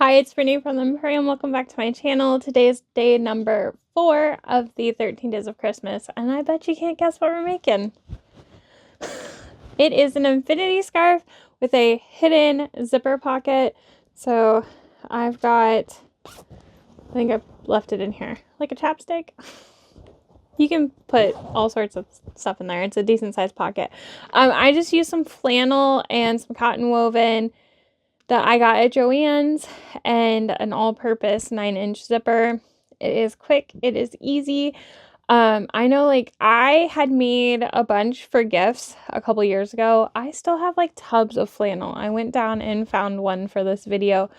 Hi, it's Brittany from the Empurrium. Welcome back to my channel. Today is day number 4 of the 13 days of Christmas, and I bet you can't guess what we're making. It is an infinity scarf with a hidden zipper pocket. So I've got, I think I've left it in here, like a chapstick. You can put all sorts of stuff in there. It's a decent sized pocket. I just used some flannel and some cotton woven that I got at Joann's and an all-purpose 9-inch zipper. It is quick. It is easy. I know I had made a bunch for gifts a couple years ago. I still have like tubs of flannel. I went down and found one for this video.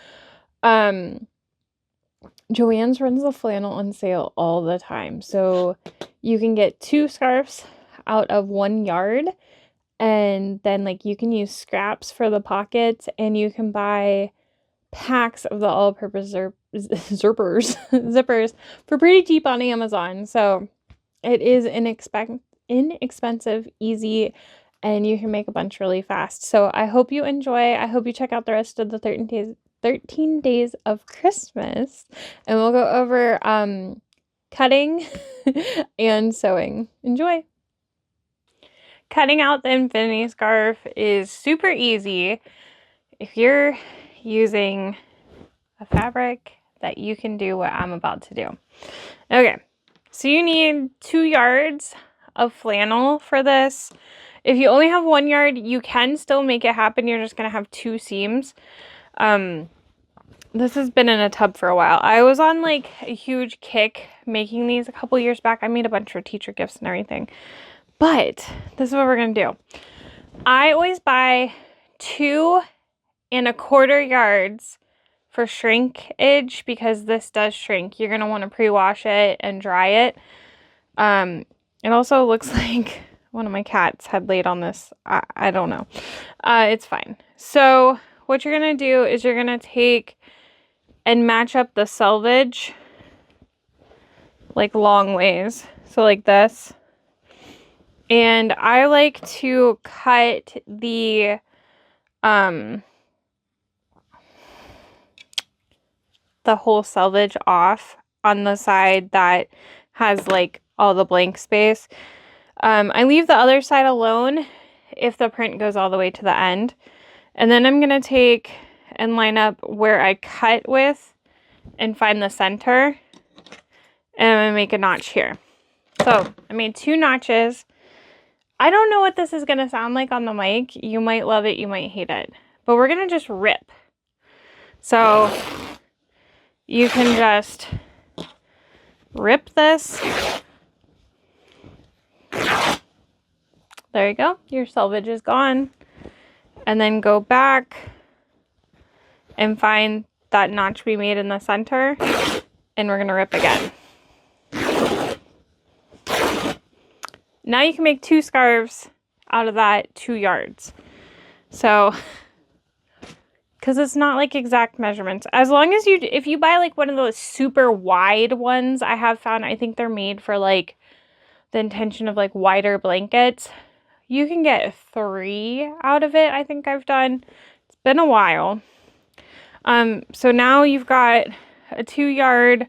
Joann's runs the flannel on sale all the time. So you can get 2 scarves out of 1 yard. And then you can use scraps for the pockets, and you can buy packs of the all-purpose zippers for pretty cheap on Amazon. So it is inexpensive, easy, and you can make a bunch really fast. So I hope you enjoy. I hope you check out the rest of the 13 days of Christmas, and we'll go over cutting and sewing. Enjoy. Cutting out the infinity scarf is super easy if you're using a fabric that you can do what I'm about to do. Okay, so you need 2 yards of flannel for this. If you only have 1 yard, you can still make it happen. You're just going to have 2 seams. This has been in a tub for a while. I was on a huge kick making these a couple years back. I made a bunch for teacher gifts and everything. But this is what we're going to do. I always buy 2 1/4 yards for shrinkage because this does shrink. You're going to want to pre-wash it and dry it. It also looks like one of my cats had laid on this. I don't know. It's fine. So what you're going to do is you're going to take and match up the selvage long ways. So like this. And I like to cut the whole selvage off on the side that has all the blank space. I leave the other side alone if the print goes all the way to the end. And then I'm going to take and line up where I cut with and find the center. And I'm going to make a notch here. So I made 2 notches. I don't know what this is going to sound like on the mic. You might love it, you might hate it. But we're going to just rip. So you can just rip this. There you go. Your selvage is gone. And then go back and find that notch we made in the center. And we're going to rip again. Now you can make 2 scarves out of that 2 yards. So, because it's not exact measurements. As long as if you buy one of those super wide ones, I have found, I think they're made for the intention of wider blankets. You can get 3 out of it, I think I've done. It's been a while. So now you've got a 2 yard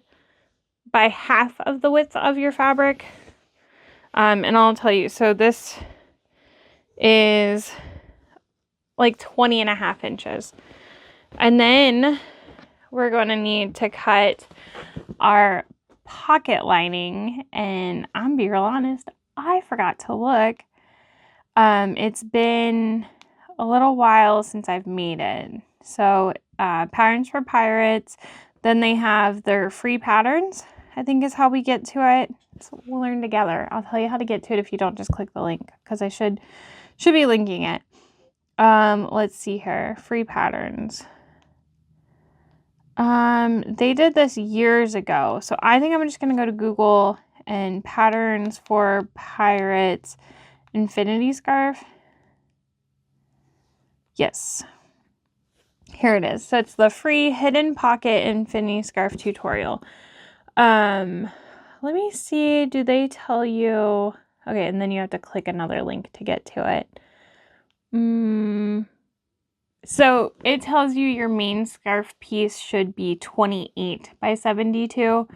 by half of the width of your fabric. And I'll tell you, so this is 20.5 inches. And then we're going to need to cut our pocket lining. And I'm be real honest, I forgot to look. It's been a little while since I've made it. So Patterns for Pirates. Then they have their free patterns, I think is how we get to it. So we'll learn together. I'll tell you how to get to it if you don't just click the link, because I should be linking it. Let's see here. Free patterns. They did this years ago. So I think I'm just going to go to Google and Patterns for Pirates Infinity Scarf. Yes. Here it is. So it's the free hidden pocket infinity scarf tutorial. Let me see, do they tell you? Okay, and then you have to click another link to get to it. So it tells you your main scarf piece should be 28 by 72.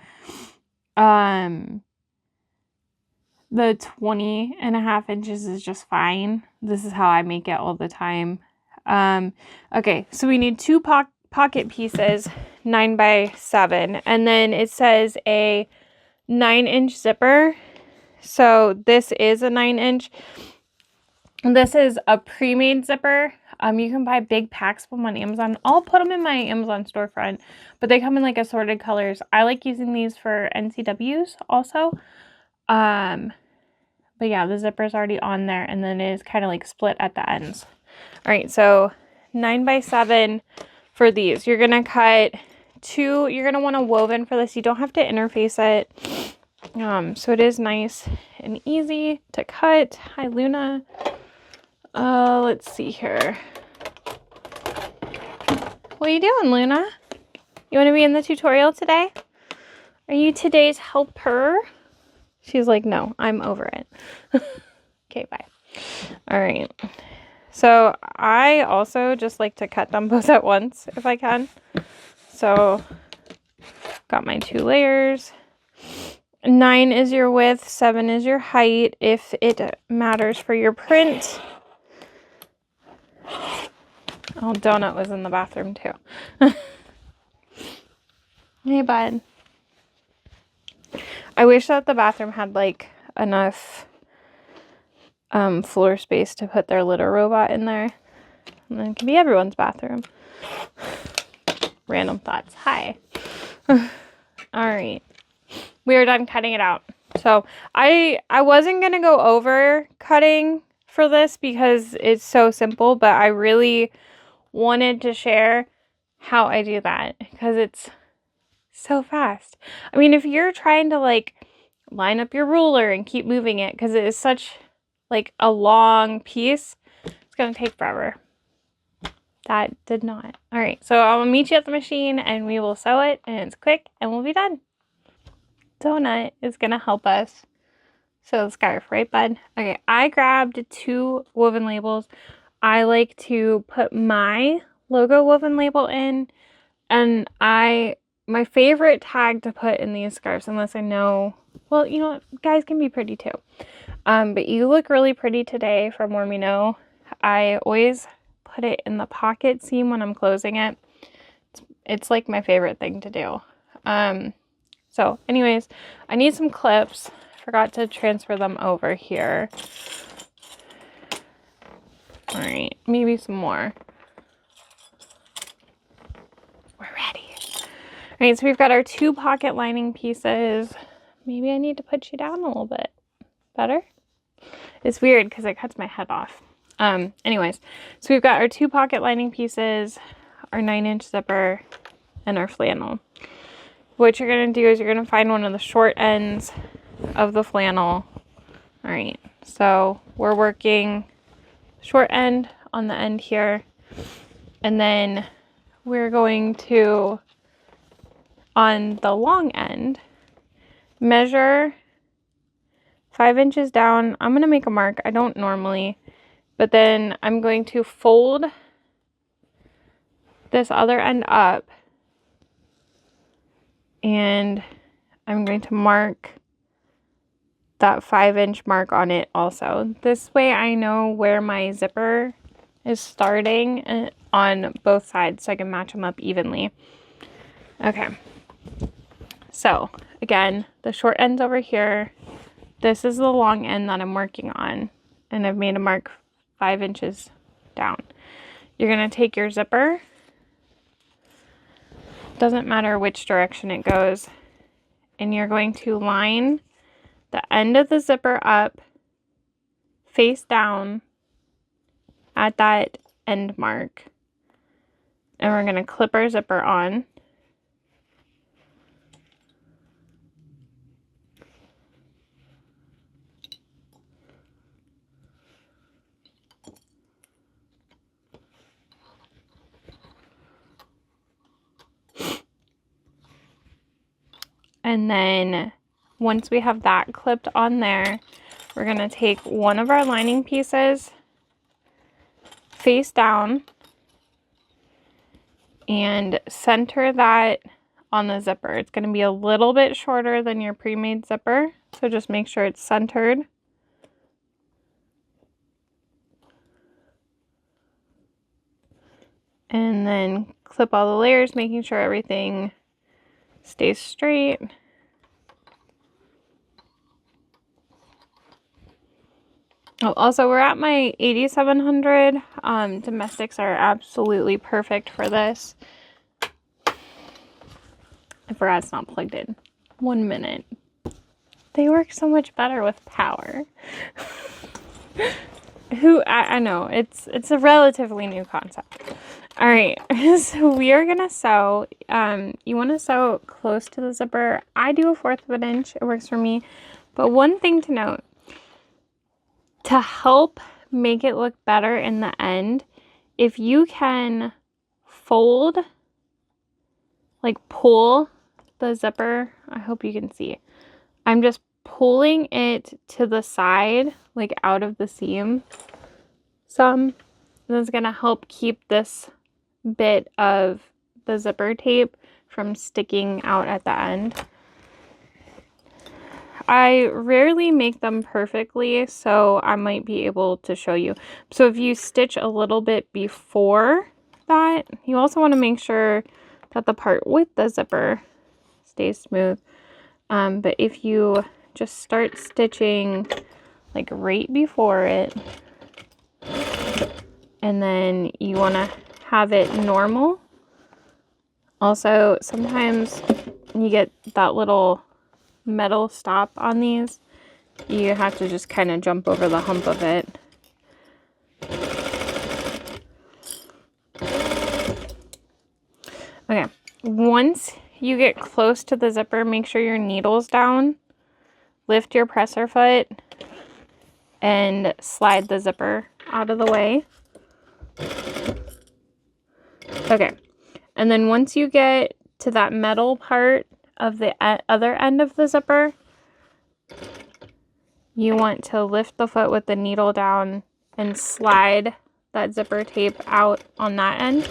The 20.5 inches is just fine. This is how I make it all the time. Okay, so we need two pocket pieces, 9 by 7, and then it says a 9-inch zipper. So this is a 9-inch. This is a pre-made zipper. You can buy big packs of them on Amazon. I'll put them in my Amazon storefront, but they come in like assorted colors. I like using these for NCWs also. But yeah, the zipper's already on there, and then it is kind of like split at the ends. All right, so 9 by 7 for these. You're gonna cut 2. You're gonna want a woven for this. You don't have to interface it. So it is nice and easy to cut. Hi, Luna. Let's see here. What are you doing, Luna? You want to be in the tutorial today? Are you today's helper? She's like, no, I'm over it. Okay, bye. All right. So I also just like to cut them both at once if I can. So got my 2 layers. 9 is your width, 7 is your height if it matters for your print. Oh, Donut was in the bathroom too. Hey, bud. I wish that the bathroom had like enough floor space to put their litter robot in there. And then it can be everyone's bathroom. Random thoughts. Hi. All right. We are done cutting it out. So I wasn't going to go over cutting for this because it's so simple, but I really wanted to share how I do that because it's so fast. I mean, if you're trying to like line up your ruler and keep moving it because it is such like a long piece, it's going to take forever. That did not. All right, so I'll meet you at the machine and we will sew it, and it's quick and we'll be done. Donut is going to help us sew the scarf, right, bud? Okay, I grabbed 2 woven labels. I like to put my logo woven label in, and my favorite tag to put in these scarves, unless I know, well, you know what, guys can be pretty too. But you look really pretty today from Warm Me Know. I always put it in the pocket seam when I'm closing it. It's like my favorite thing to do. So anyways, I need some clips. Forgot to transfer them over here. All right, maybe some more. We're ready. All right, so we've got our 2 pocket lining pieces. Maybe I need to put you down a little bit. Better? It's weird because it cuts my head off. Anyways, so we've got our 2 pocket lining pieces, our 9-inch zipper, and our flannel. What you're going to do is you're going to find one of the short ends of the flannel. All right, so we're working short end on the end here, and then we're going to, on the long end, measure 5 inches down. I'm going to make a mark. I don't normally, but then I'm going to fold this other end up, and I'm going to mark that 5-inch mark on it also. This way I know where my zipper is starting on both sides so I can match them up evenly. Okay, so again, the short end's over here. This is the long end that I'm working on, and I've made a mark 5 inches down. You're going to take your zipper, doesn't matter which direction it goes, and you're going to line the end of the zipper up face down at that end mark, and we're going to clip our zipper on. And then once we have that clipped on there, we're going to take one of our lining pieces face down and center that on the zipper. It's going to be a little bit shorter than your pre-made zipper, so just make sure it's centered. And then clip all the layers, making sure everything stays straight. Oh, also, we're at my 8700. Domestics are absolutely perfect for this. I forgot it's not plugged in. 1 minute. They work so much better with power. I know, it's a relatively new concept. All right, so we are gonna sew. You want to sew close to the zipper. I do 1/4 of an inch. It works for me. But one thing to note, to help make it look better in the end, if you can fold, like pull the zipper, I hope you can see. I'm just pulling it to the side, like out of the seam some. That's gonna help keep this bit of the zipper tape from sticking out at the end. I rarely make them perfectly, so I might be able to show you. So if you stitch a little bit before that, you also want to make sure that the part with the zipper stays smooth. But if you just start stitching like right before it, and then you want to have it normal. Also, sometimes you get that little metal stop on these. You have to just kind of jump over the hump of it. Okay, once you get close to the zipper, make sure your needle's down. Lift your presser foot and slide the zipper out of the way. Okay, and then once you get to that metal part of the other end of the zipper, you want to lift the foot with the needle down and slide that zipper tape out on that end.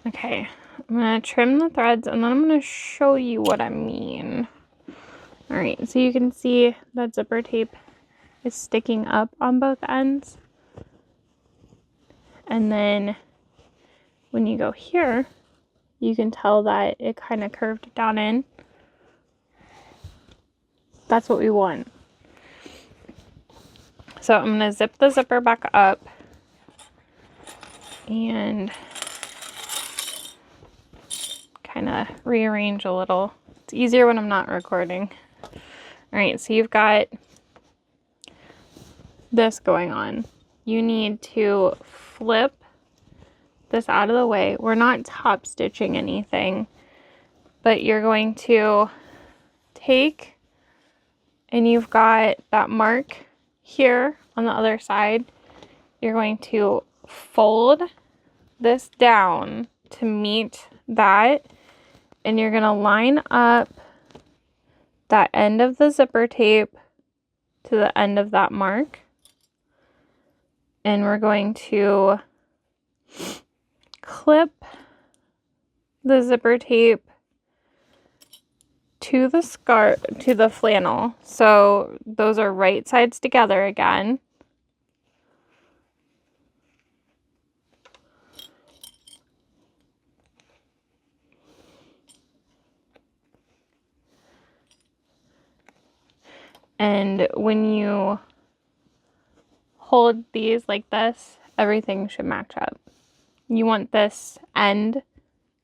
Okay, I'm going to trim the threads and then I'm going to show you what I mean. All right, so you can see that zipper tape is sticking up on both ends. And then when you go here, you can tell that it kind of curved down in. That's what we want. So I'm going to zip the zipper back up and kind of rearrange a little. It's easier when I'm not recording. All right, so you've got this going on. You need to flip this out of the way. We're not top stitching anything, but you're going to take, and you've got that mark here on the other side. You're going to fold this down to meet that, and you're going to line up that end of the zipper tape to the end of that mark. And we're going to clip the zipper tape to the flannel. So those are right sides together again. And when you hold these like this, everything should match up. You want this end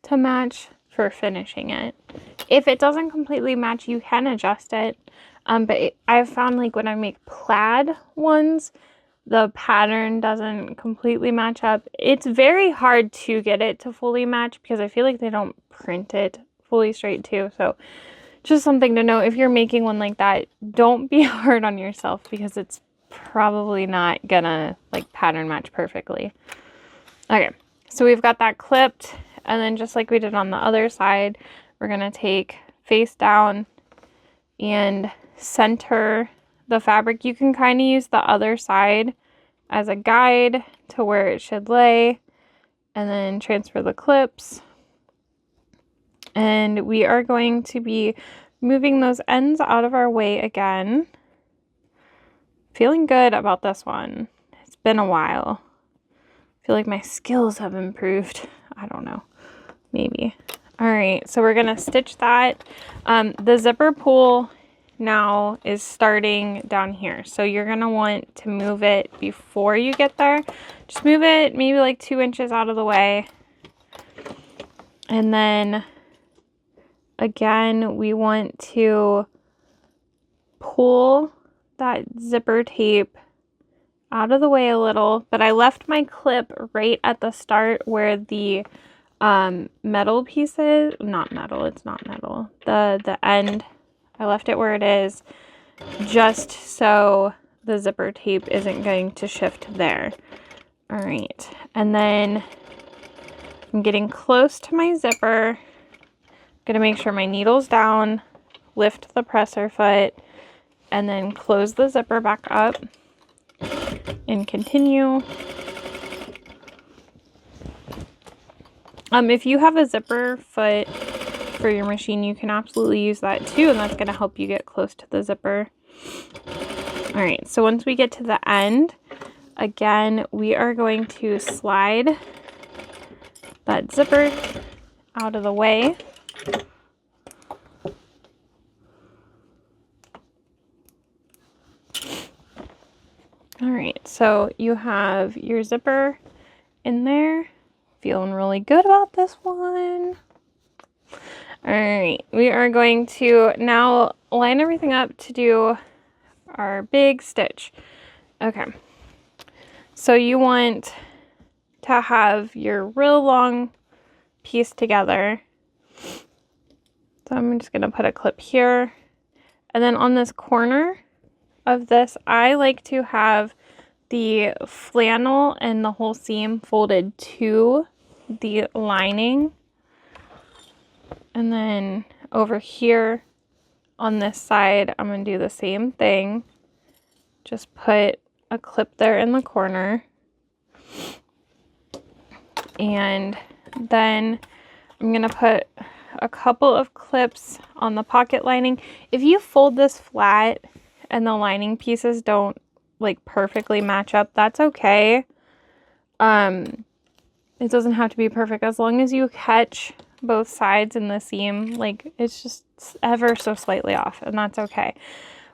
to match for finishing it. If it doesn't completely match, you can adjust it. But I've found, like, when I make plaid ones, the pattern doesn't completely match up. It's very hard to get it to fully match because I feel like they don't print it fully straight too. So just something to know, if you're making one like that, don't be hard on yourself because it's probably not gonna like pattern match perfectly. Okay, so we've got that clipped, and then just like we did on the other side, we're gonna take face down and center the fabric, you can kind of use the other side as a guide to where it should lay, and then transfer the clips. And we are going to be moving those ends out of our way again. Feeling good about this one. It's been a while. I feel like my skills have improved. I don't know. Maybe. All right, so we're gonna stitch that. The zipper pull now is starting down here. So you're gonna want to move it before you get there. Just move it maybe like 2 inches out of the way. And then again, we want to pull that zipper tape out of the way a little, but I left my clip right at the start where the metal pieces, not metal, it's not metal, the end, I left it where it is, just so the zipper tape isn't going to shift there. All right, and then I'm getting close to my zipper. Gonna make sure my needle's down, lift the presser foot, and then close the zipper back up and continue. If you have a zipper foot for your machine, you can absolutely use that too, and that's gonna help you get close to the zipper. All right, so once we get to the end, again, we are going to slide that zipper out of the way. All right, so you have your zipper in there. Feeling really good about this one. All right, we are going to now line everything up to do our big stitch. Okay, so you want to have your real long piece together. So I'm just gonna put a clip here. And then on this corner of this, I like to have the flannel and the whole seam folded to the lining. And then over here on this side, I'm going to do the same thing. Just put a clip there in the corner. And then I'm going to put a couple of clips on the pocket lining. If you fold this flat and the lining pieces don't like perfectly match up, that's okay. It doesn't have to be perfect as long as you catch both sides in the seam. Like, it's just ever so slightly off, and that's okay.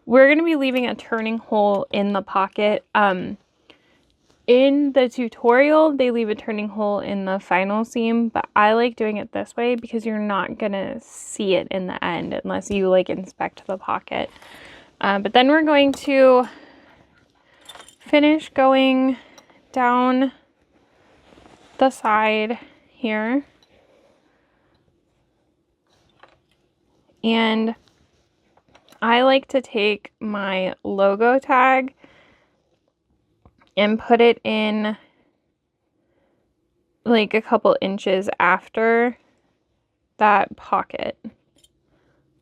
We're going to be leaving a turning hole in the pocket. In the tutorial, they leave a turning hole in the final seam, but I like doing it this way because you're not going to see it in the end unless you like inspect the pocket. But then we're going to finish going down the side here. And I like to take my logo tag and put it in like a couple inches after that pocket.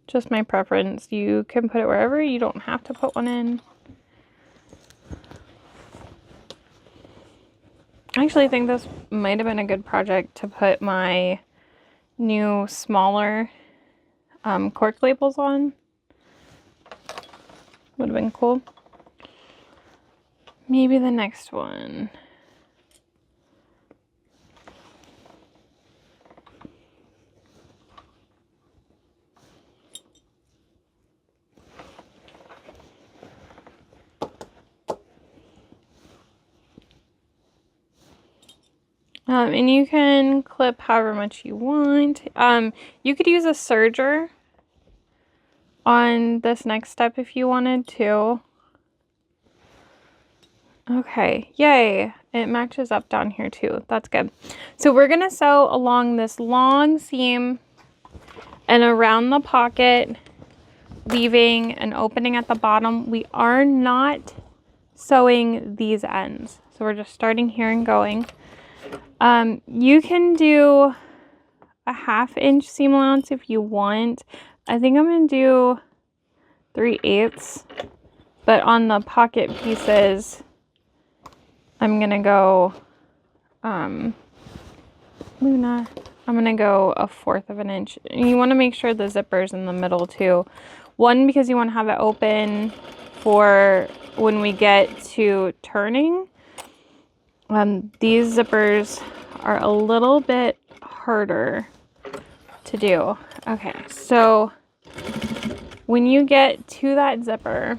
Just my preference. You can put it wherever. You don't have to put one in. I actually think this might have been a good project to put my new smaller cork labels on. Would have been cool. Maybe the next one. And you can clip however much you want. You could use a serger on this next step if you wanted to. Okay, yay. It matches up down here too. That's good. So we're going to sew along this long seam and around the pocket, leaving an opening at the bottom. We are not sewing these ends. So we're just starting here and going. You can do a 1/2 inch seam allowance if you want. I think I'm going to do 3/8 But on the pocket pieces, I'm going to go, Luna, I'm going to go 1/4 of an inch. And you want to make sure the zipper's in the middle too. One, because you want to have it open for when we get to turning. These zippers are a little bit harder to do. Okay, so when you get to that zipper,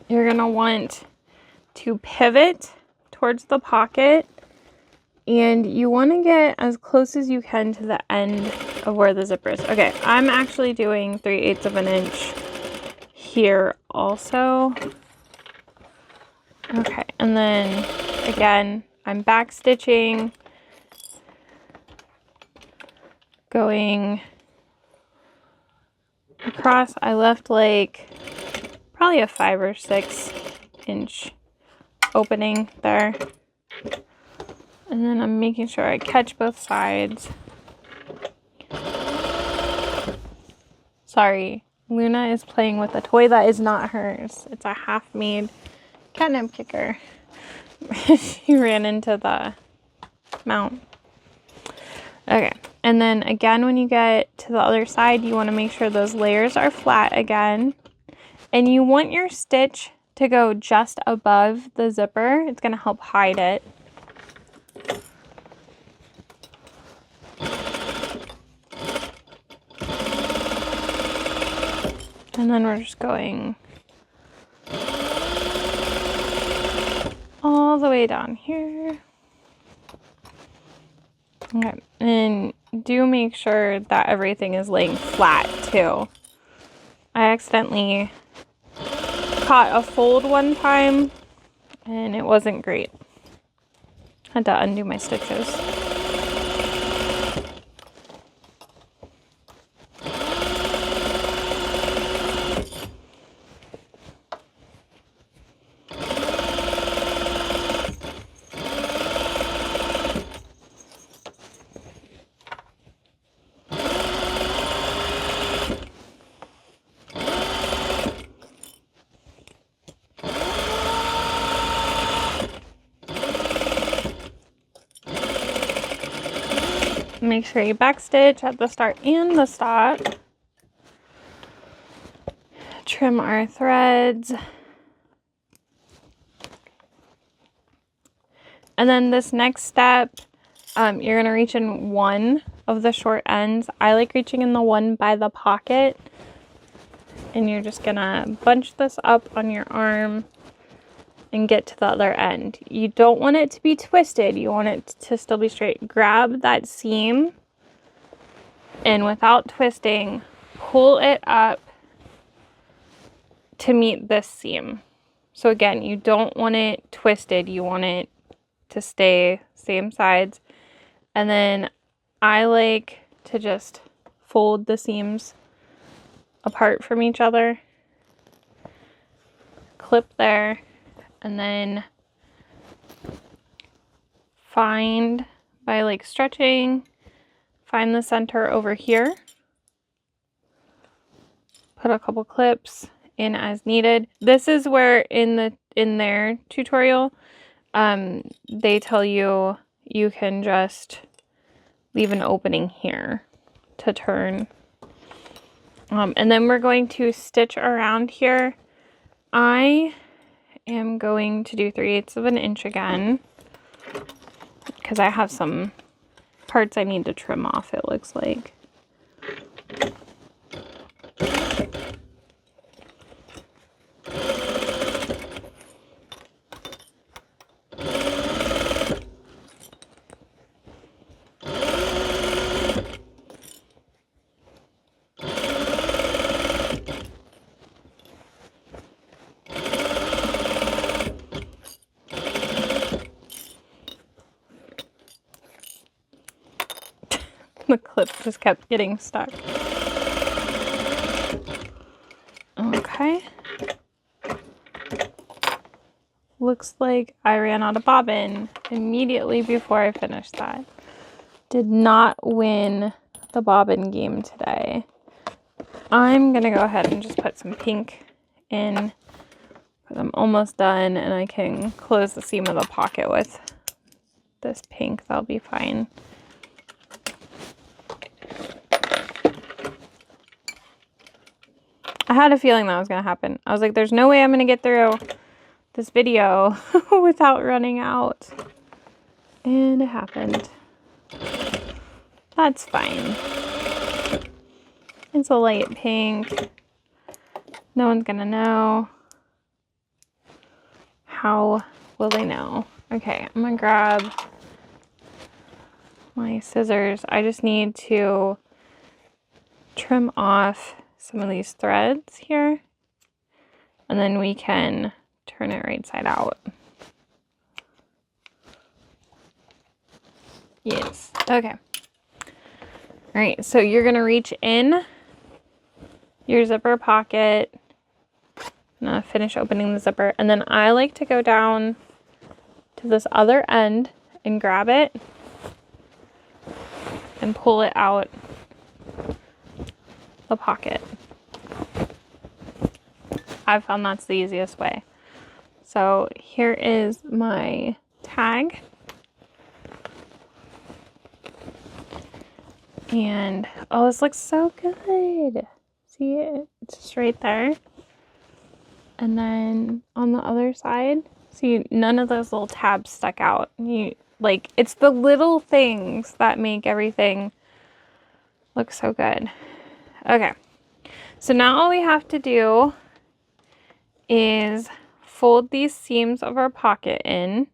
you're going to want to pivot towards the pocket, and you want to get as close as you can to the end of where the zipper is. Okay, I'm actually doing 3/8 of an inch here also. Okay, and then again, I'm back stitching, going across. I left like probably a 5 or 6 inch opening there. And then I'm making sure I catch both sides. Sorry, Luna is playing with a toy that is not hers. It's a half-made catnip kicker. She ran into the mount. Okay, and then again, when you get to the other side, you want to make sure those layers are flat again. And you want your stitch to go just above the zipper. It's going to help hide it. And then we're just going all the way down here. Okay, and do make sure that everything is laying flat too. I accidentally caught a fold one time and it wasn't great. Had to undo my stitches. Make sure you backstitch at the start and the stop. Trim our threads. And then this next step, you're going to reach in one of the short ends. I like reaching in the one by the pocket. And you're just going to bunch this up on your arm and get to the other end. You don't want it to be twisted. You want it to still be straight. Grab that seam and without twisting, pull it up to meet this seam. So again, you don't want it twisted. You want it to stay same sides. And then I like to just fold the seams apart from each other. Clip there. And then find, by like stretching, find the center over here. Put a couple clips in as needed. This is where in their tutorial, they tell you you can just leave an opening here to turn. And then we're going to stitch around here. I am going to do 3/8 of an inch again because I have some parts I need to trim off, it looks like. The clip just kept getting stuck. Okay. Looks like I ran out of bobbin immediately before I finished that. Did not win the bobbin game today. I'm gonna go ahead and just put some pink in I'm almost done, and I can close the seam of the pocket with this pink. That'll be fine. I had a feeling that was going to happen. I was like, there's no way I'm going to get through this video without running out. And it happened. That's fine. It's a light pink. No one's going to know. How will they know? Okay, I'm going to grab my scissors. I just need to trim off some of these threads here, and then we can turn it right side out. Yes. Okay. All right, so you're gonna reach in your zipper pocket. I'm gonna finish opening the zipper, and then I like to go down to this other end and grab it and pull it out the pocket. I've found that's the easiest way. So here is my tag. And oh, this looks so good. See it? It's just right there. And then on the other side, see, none of those little tabs stuck out. Like, it's the little things that make everything look so good. Okay, so now all we have to do is fold these seams of our pocket in.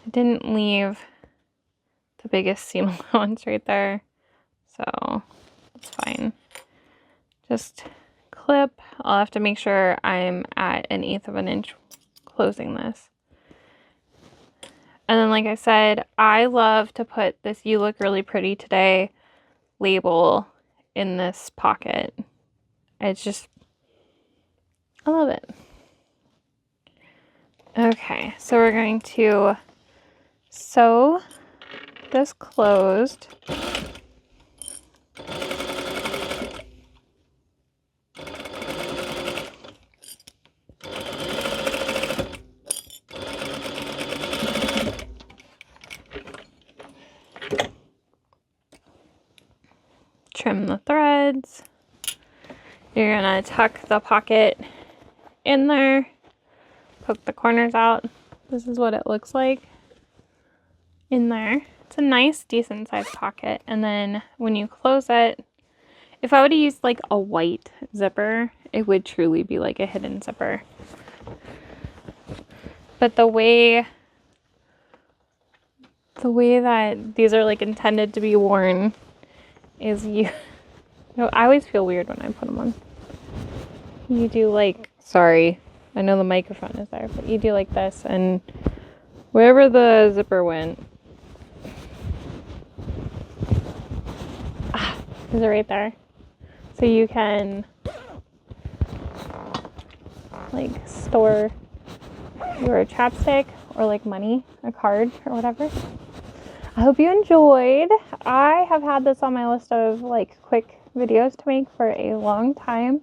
I didn't leave the biggest seam allowance right there, so it's fine. Just clip. I'll have to make sure I'm at 1/8 of an inch closing this. And then, like I said, I love to put this "You Look Really Pretty Today" label in this pocket. It's just, I love it. Okay, so we're going to sew this closed. Trim the threads. You're gonna tuck the pocket in there, poke the corners out. This is what it looks like in there. It's a nice, decent sized pocket. And then when you close it, if I would have used like a white zipper, it would truly be like a hidden zipper. But the way that these are like intended to be worn is I always feel weird when I put them on. You do like, sorry, I know the microphone is there, but you do like this, and wherever the zipper went, is it right there? So you can like store your chapstick or like money, a card or whatever. I hope you enjoyed. I have had this on my list of like quick videos to make for a long time.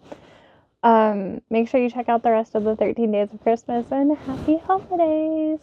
Make sure you check out the rest of the 13 Days of Christmas, and happy holidays.